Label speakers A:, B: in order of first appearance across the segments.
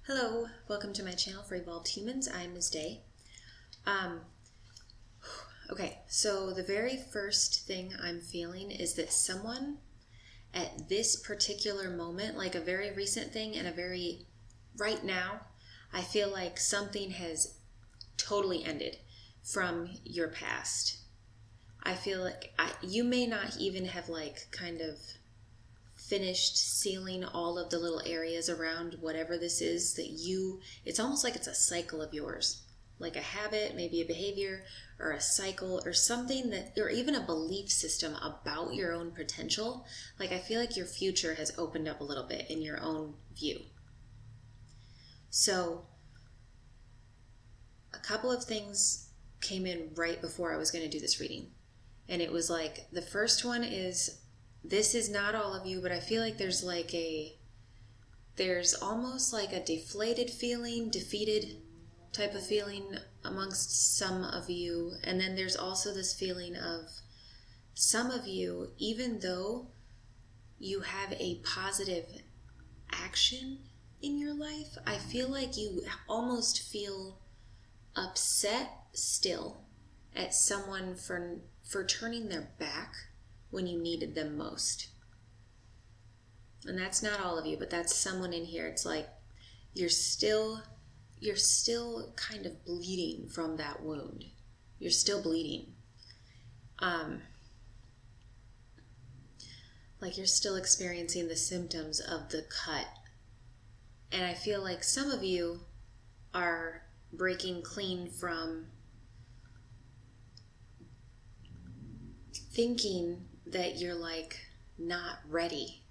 A: Hello, welcome to my channel for Evolved Humans. I'm Ms. Day. Okay, so the very first thing I'm feeling is that someone at this particular moment, like a very recent thing and a very right now, I feel like something has totally ended from your past. I feel like you may not even have kind of finished sealing all of the little areas around whatever this is that it's almost like it's a cycle of yours, like a habit, maybe a behavior or a cycle or something or even a belief system about your own potential. Like I feel like your future has opened up a little bit in your own view. So a couple of things came in right before I was going to do this reading. And it was like, the first one is, this is not all of you, but I feel like there's almost like a deflated feeling, defeated type of feeling amongst some of you. And then there's also this feeling of some of you, even though you have a positive action in your life, I feel like you almost feel upset still at someone for turning their back when you needed them most. And that's not all of you, but that's someone in here. It's like you're still kind of bleeding from that wound. You're still bleeding. Like you're still experiencing the symptoms of the cut. And I feel like some of you are breaking clean from thinking that you're not ready.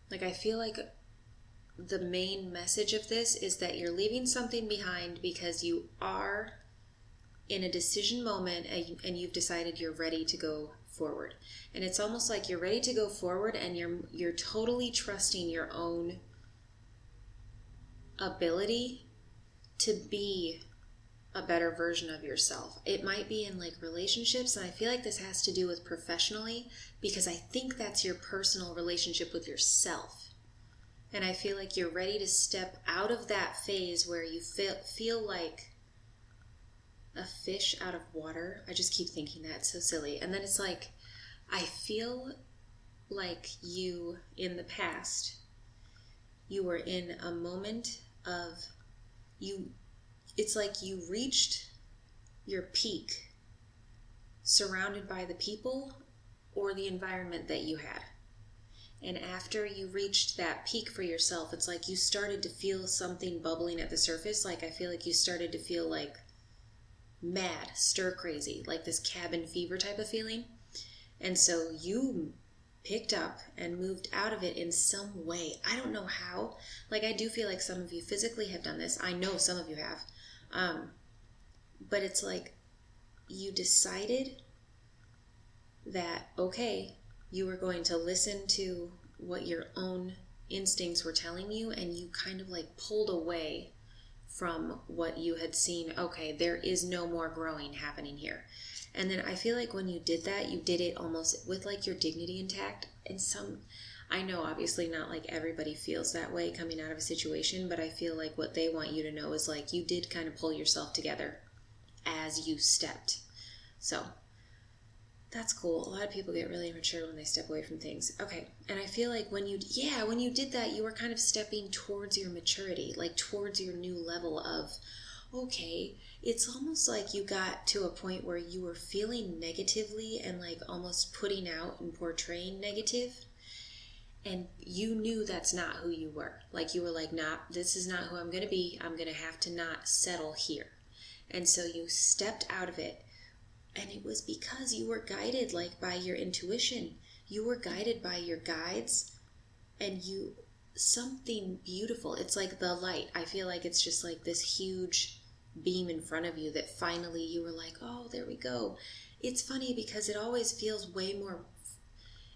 A: Like I feel like the main message of this is that you're leaving something behind because you are in a decision moment and you've decided you're ready to go forward. And it's almost like you're ready to go forward and you're totally trusting your own ability to be a better version of yourself. It might be in relationships, and I feel like this has to do with professionally, because I think that's your personal relationship with yourself. And I feel like you're ready to step out of that phase where you feel like a fish out of water. I just keep thinking that's so silly. And then it's like, I feel like you, in the past, you were in a moment of it's like you reached your peak surrounded by the people or the environment that you had. And after you reached that peak for yourself, it's like you started to feel something bubbling at the surface. Like I feel like you started to feel like mad, stir crazy, like this cabin fever type of feeling. And so you picked up and moved out of it in some way. I don't know how. Like I do feel like some of you physically have done this. I know some of you have. But it's like you decided that, okay, you were going to listen to what your own instincts were telling you, and you kind of pulled away from what you had seen. Okay, there is no more growing happening here. And then I feel like when you did that, you did it almost with your dignity intact. And I know obviously not everybody feels that way coming out of a situation, but I feel like what they want you to know is you did kind of pull yourself together as you stepped. So that's cool. A lot of people get really immature when they step away from things. Okay. And I feel like when you did that, you were kind of stepping towards your maturity, towards your new level of, okay, it's almost like you got to a point where you were feeling negatively and almost putting out and portraying negative. And you knew that's not who you were. You were nah, this is not who I'm going to be. I'm going to have to not settle here. And so you stepped out of it. And it was because you were guided by your intuition. You were guided by your guides. And something beautiful. It's like the light. I feel like it's just this huge beam in front of you that finally you were oh, there we go. It's funny because it always feels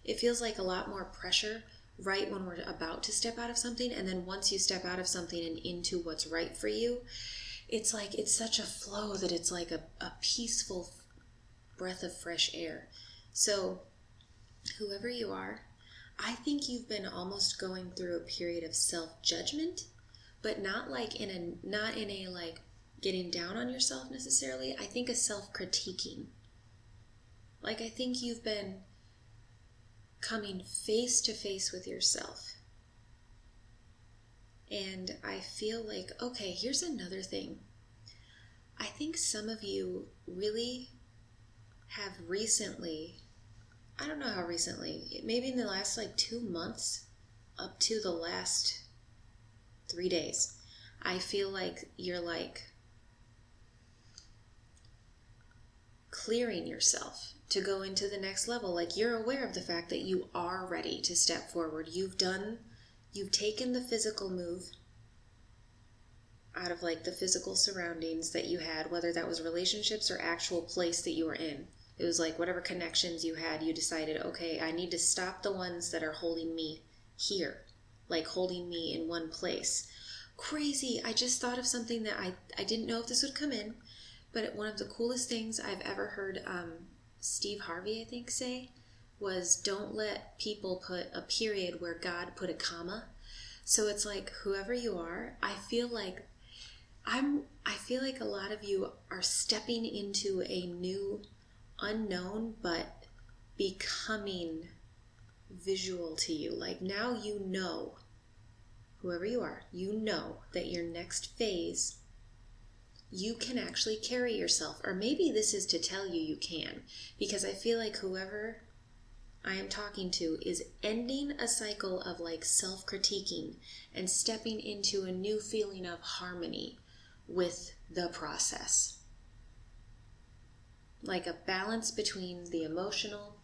A: it feels like a lot more pressure right when we're about to step out of something. And then once you step out of something and into what's right for you, it's it's such a flow that it's a peaceful breath of fresh air. So whoever you are, I think you've been almost going through a period of self-judgment but not in a like getting down on yourself necessarily. I think a self-critiquing. Like, I think you've been coming face to face with yourself. And I feel like, okay, here's another thing. I think some of you really have recently, I don't know how recently, maybe in the last like 2 months up to the last 3 days, I feel like you're like clearing yourself to go into the next level. Like, you're aware of the fact that you are ready to step forward. You've taken the physical move out of like the physical surroundings that you had, whether that was relationships or actual place that you were in. It was like whatever connections you had, you decided, okay, I need to stop the ones that are holding me here, like holding me in one place. Crazy. I just thought of something that I didn't know if this would come in, but one of the coolest things I've ever heard Steve Harvey, I think, say was, don't let people put a period where God put a comma. So it's like, whoever you are, I feel like a lot of you are stepping into a new, unknown, but becoming visual to you. Like, now you know, whoever you are, you know that your next phase, you can actually carry yourself. Or maybe this is to tell you can, because I feel like whoever I am talking to is ending a cycle of like self-critiquing and stepping into a new feeling of harmony with the process. Like a balance between the emotional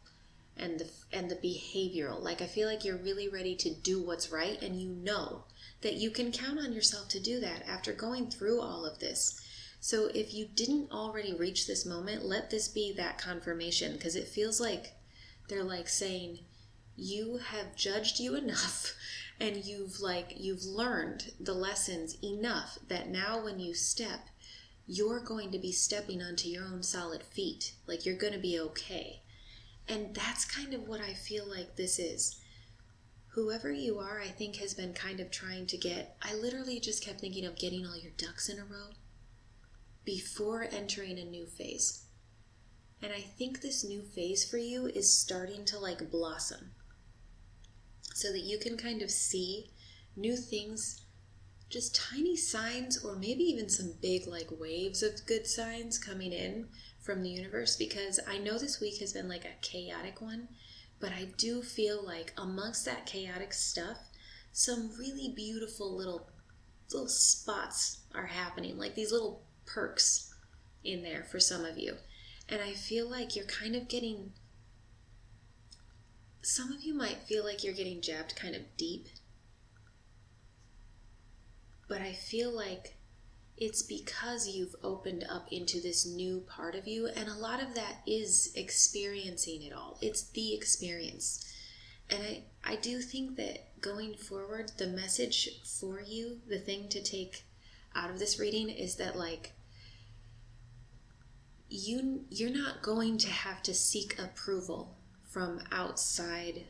A: and the behavioral. Like, I feel like you're really ready to do what's right, and you know that you can count on yourself to do that after going through all of this. So if you didn't already reach this moment, let this be that confirmation, because it feels like they're like saying, you have judged you enough, and you've learned the lessons enough that now when you step, you're going to be stepping onto your own solid feet. Like, you're going to be okay. And that's kind of what I feel like this is. Whoever you are, I think, has been kind of trying to I literally just kept thinking of getting all your ducks in a row before entering a new phase. And I think this new phase for you is starting to like blossom, so that you can kind of see new things, just tiny signs, or maybe even some big like waves of good signs coming in from the universe. Because I know this week has been like a chaotic one, but I do feel like amongst that chaotic stuff, some really beautiful little spots are happening, like these little perks in there for some of you. And I feel like you're kind of getting, some of you might feel like you're getting jabbed kind of deep, but I feel like it's because you've opened up into this new part of you, and a lot of that is experiencing it all. It's the experience. And I do think that going forward, the message for you, the thing to take out of this reading is that like, you're not going to have to seek approval from outside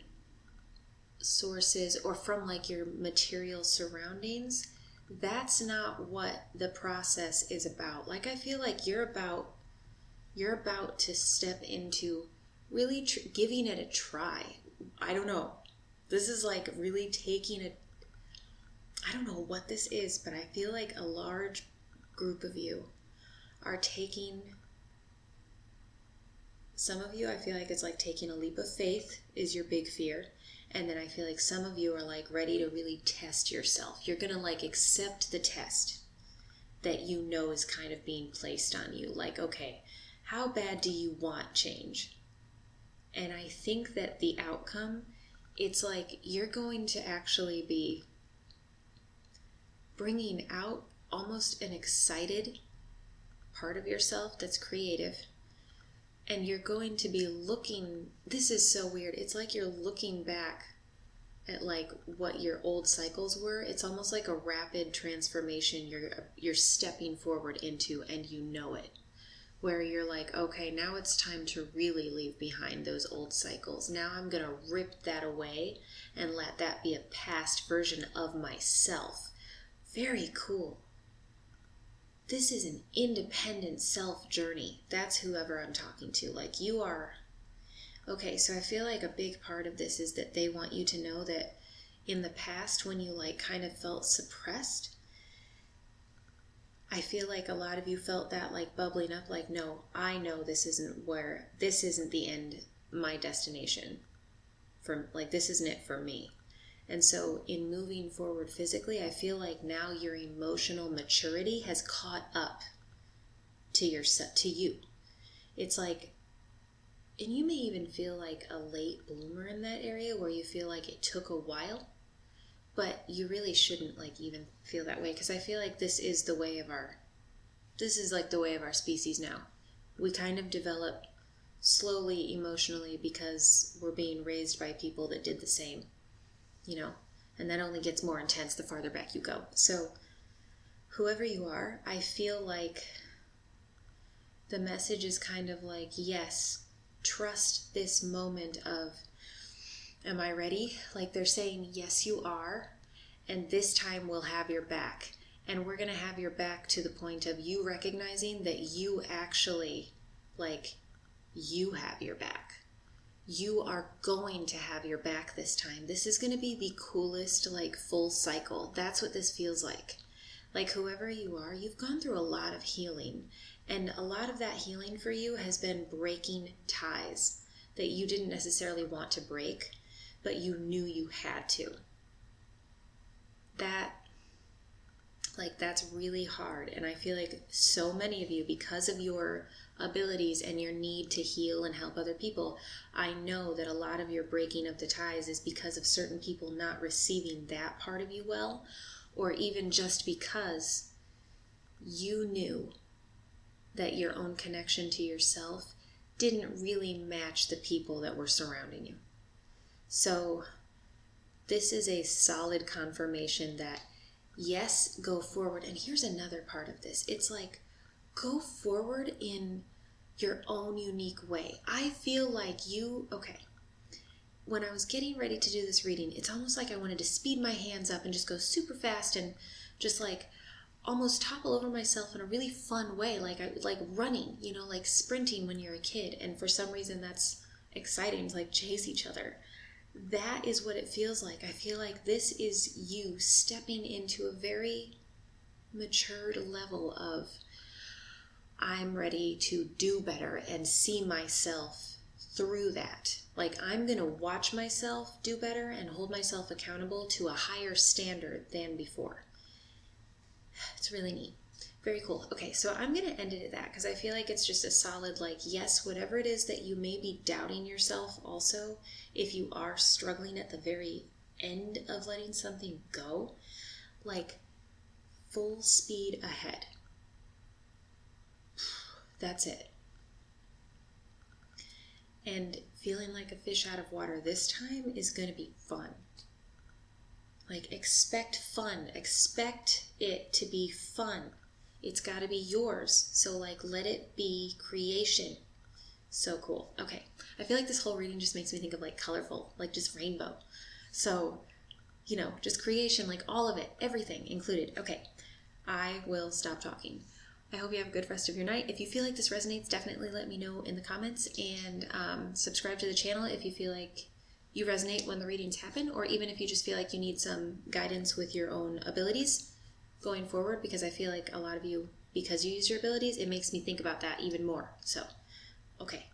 A: sources or from like your material surroundings. That's not what the process is about. Like, I feel like you're about to step into really giving it a try. I don't know. This is like really taking it. I don't know what this is, but I feel like a large group of you are taking. Some of you, I feel like it's like taking a leap of faith is your big fear. And then I feel like some of you are like ready to really test yourself. You're going to like accept the test that you know is kind of being placed on you. Like, okay, how bad do you want change? And I think that the outcome, it's like you're going to actually be bringing out almost an excited part of yourself that's creative. And you're going to be looking, this is so weird, it's like you're looking back at like what your old cycles were. It's almost like a rapid transformation you're stepping forward into, and you know it. Where you're like, okay, now it's time to really leave behind those old cycles. Now I'm going to rip that away and let that be a past version of myself Very cool. This is an independent self journey. That's whoever I'm talking to. Like, you are... Okay, so I feel like a big part of this is that they want you to know that in the past, when you like kind of felt suppressed, I feel like a lot of you felt that like bubbling up, like, no, I know this isn't the end, my destination. This isn't it for me. And so in moving forward physically, I feel like now your emotional maturity has caught up to you. It's like, and you may even feel like a late bloomer in that area where you feel like it took a while, but you really shouldn't like even feel that way, because I feel like this is the way of our species now. We kind of develop slowly emotionally because we're being raised by people that did the same, and that only gets more intense the farther back you go. So whoever you are, I feel like the message is kind of like, yes, trust this moment of, am I ready? Like, they're saying, yes, you are. And this time we'll have your back. And we're going to have your back to the point of you recognizing that you actually, you have your back. You are going to have your back this time. This is going to be the coolest, full cycle. That's what this feels like. Like, whoever you are, you've gone through a lot of healing. And a lot of that healing for you has been breaking ties that you didn't necessarily want to break, but you knew you had to. That's really hard. And I feel like so many of you, because of your abilities and your need to heal and help other people, I know that a lot of your breaking of the ties is because of certain people not receiving that part of you well, or even just because you knew that your own connection to yourself didn't really match the people that were surrounding you. So this is a solid confirmation that, yes, go forward. And here's another part of this. It's like, go forward in your own unique way. I feel like when I was getting ready to do this reading, it's almost like I wanted to speed my hands up and just go super fast and just almost topple over myself in a really fun way, like running, like sprinting when you're a kid. And for some reason that's exciting to chase each other. That is what it feels like. I feel like this is you stepping into a very matured level of, I'm ready to do better and see myself through that. I'm going to watch myself do better and hold myself accountable to a higher standard than before. It's really neat. Very cool. Okay, so I'm going to end it at that because I feel like it's just a solid, yes, whatever it is that you may be doubting yourself also, if you are struggling at the very end of letting something go, full speed ahead. That's it. And feeling like a fish out of water this time is going to be fun. Expect fun. Expect it to be fun. It's got to be yours. So, let it be creation. So cool. Okay. I feel like this whole reading just makes me think of, colorful, just rainbow. So, just creation, all of it, everything included. Okay. I will stop talking. I hope you have a good rest of your night. If you feel like this resonates, definitely let me know in the comments, and subscribe to the channel if you feel like you resonate when the readings happen, or even if you just feel like you need some guidance with your own abilities going forward, because I feel like a lot of you, because you use your abilities, it makes me think about that even more. So, okay.